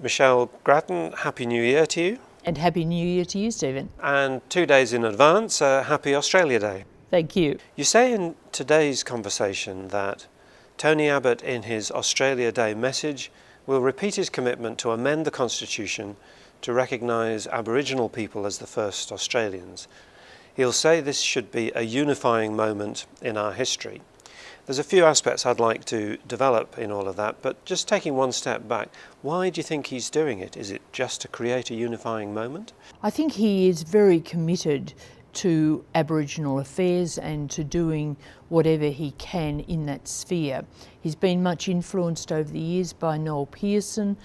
Michelle Grattan, Happy New Year to you. And Happy New Year to you, Stephen. And 2 days in advance, Happy Australia Day. Thank you. You say in today's conversation that Tony Abbott, in his Australia Day message, will repeat his commitment to amend the Constitution to recognise Aboriginal people as the first Australians. He'll say this should be a unifying moment in our history. There's a few aspects I'd like to develop in all of that, but just taking one step back, why do you think he's doing it? Is it just to create a unifying moment? I think he is very committed to Aboriginal affairs and to doing whatever he can in that sphere. He's been much influenced over the years by Noel Pearson,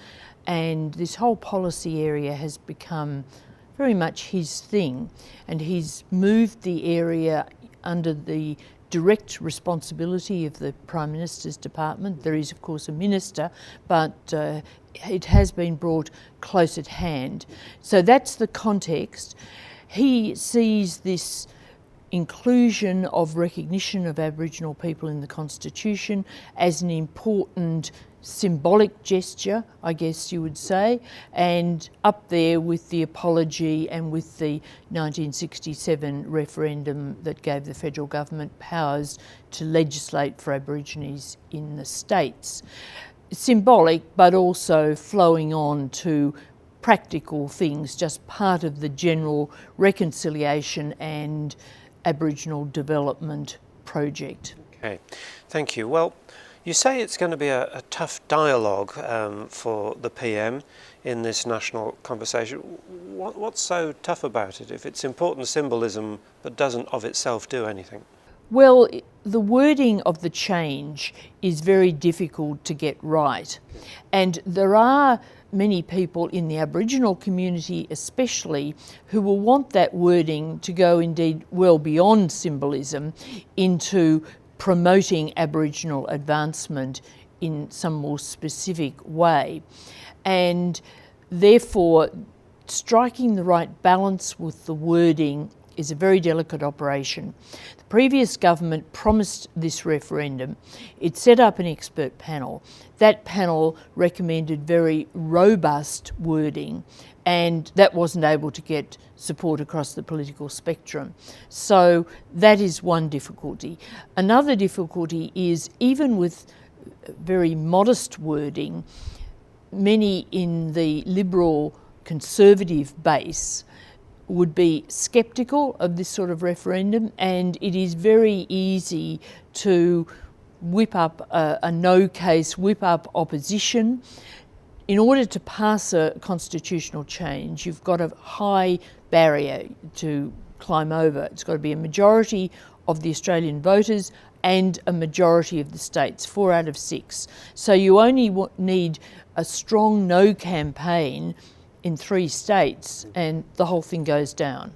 and this whole policy area has become very much his thing, and he's moved the area under the direct responsibility of the Prime Minister's department. There is, of course, a minister, but it has been brought close at hand. So that's the context. He sees this inclusion of recognition of Aboriginal people in the Constitution as an important symbolic gesture, I guess you would say, and up there with the apology and with the 1967 referendum that gave the federal government powers to legislate for Aborigines in the states. Symbolic, but also flowing on to practical things, just part of the general reconciliation and Aboriginal development project. Okay, thank you. Well, you say it's going to be a tough dialogue for the PM in this national conversation. What's so tough about it if it's important symbolism but doesn't of itself do anything? Well, the wording of the change is very difficult to get right, and there are many people in the Aboriginal community especially who will want that wording to go indeed well beyond symbolism into promoting Aboriginal advancement in some more specific way. And therefore, striking the right balance with the wording is a very delicate operation. The previous government promised this referendum. It set up an expert panel. That panel recommended very robust wording, and that wasn't able to get support across the political spectrum. So that is one difficulty. Another difficulty is, even with very modest wording, many in the Liberal Conservative base would be sceptical of this sort of referendum, and it is very easy to whip up a no case, whip up opposition. In order to pass a constitutional change, you've got a high barrier to climb over. It's got to be a majority of the Australian voters and a majority of the states, 4 out of 6. So you only need a strong no campaign in 3 states and the whole thing goes down.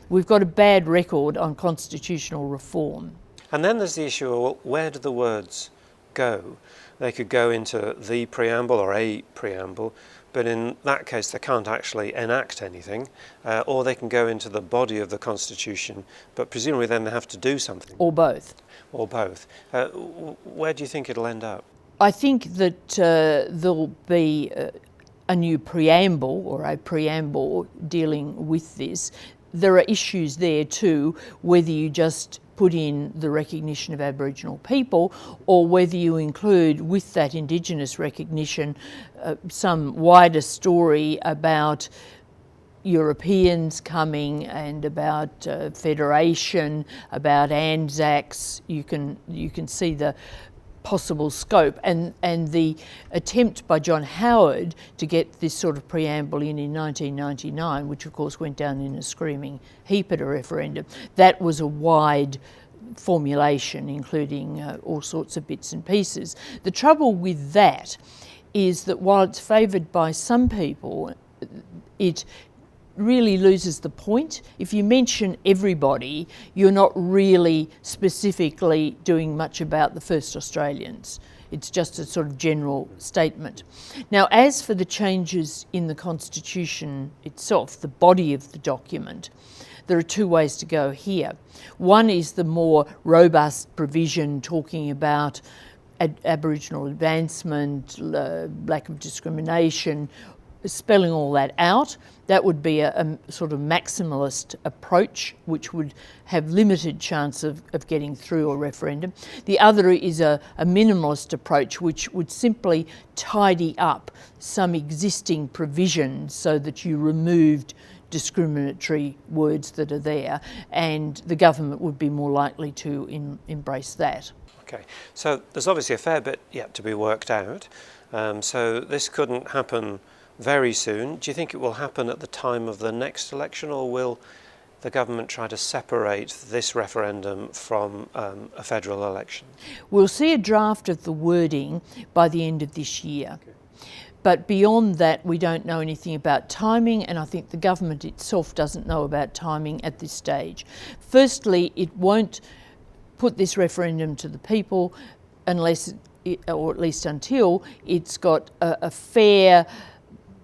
We've got a bad record on constitutional reform. And then there's the issue of, well, where do the words go? They could go into the preamble or a preamble, but in that case they can't actually enact anything, or they can go into the body of the Constitution, but presumably then they have to do something. Or both. Or both. Where do you think it'll end up? I think that there'll be a new preamble or a preamble dealing with this. There are issues there too, whether you just put in the recognition of Aboriginal people or whether you include with that Indigenous recognition some wider story about Europeans coming and about federation, about Anzacs. You can see the possible scope, and the attempt by John Howard to get this sort of preamble in 1999, which of course went down in a screaming heap at a referendum, that was a wide formulation including all sorts of bits and pieces. The trouble with that is that while it's favoured by some people, it really loses the point. If you mention everybody, you're not really specifically doing much about the first Australians. It's just a sort of general statement. Now, as for the changes in the Constitution itself, the body of the document, there are 2 ways to go here. One is the more robust provision talking about Aboriginal advancement, lack of discrimination, spelling all that out. That would be a sort of maximalist approach, which would have limited chance of getting through a referendum. The other is a minimalist approach, which would simply tidy up some existing provisions so that you removed discriminatory words that are there, and the government would be more likely to embrace that. Okay, so there's obviously a fair bit yet to be worked out. So this couldn't happen very soon. Do you think it will happen at the time of the next election, or will the government try to separate this referendum from a federal election? We'll see a draft of the wording by the end of this year. Okay. But beyond that, we don't know anything about timing, and I think the government itself doesn't know about timing at this stage. Firstly, it won't put this referendum to the people unless, or at least until, it's got a fair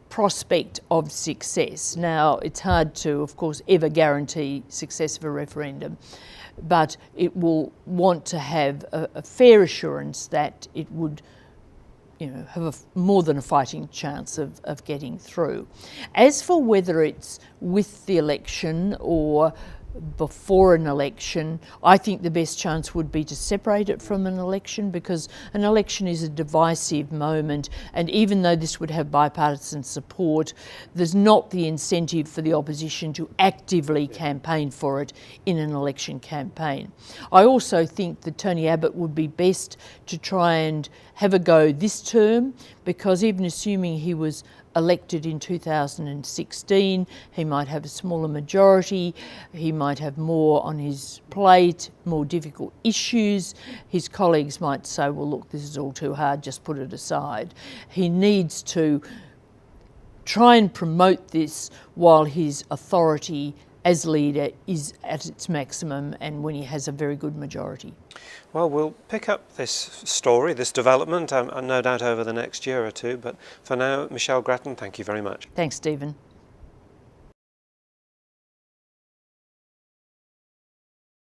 prospect of success. Now, it's hard to, of course, ever guarantee success of a referendum, but it will want to have a fair assurance that it would, have more than a fighting chance of getting through. As for whether it's with the election or before an election, I think the best chance would be to separate it from an election, because an election is a divisive moment, and even though this would have bipartisan support, there's not the incentive for the opposition to actively campaign for it in an election campaign. I also think that Tony Abbott would be best to try and have a go this term, because even assuming he was elected in 2016, he might have a smaller majority, he might have more on his plate, more difficult issues. His colleagues might say, well, look, this is all too hard, just put it aside. He needs to try and promote this while his authority as leader is at its maximum and when he has a very good majority. Well, we'll pick up this story, this development, no doubt over the next year or two, but for now, Michelle Grattan, thank you very much. Thanks, Stephen.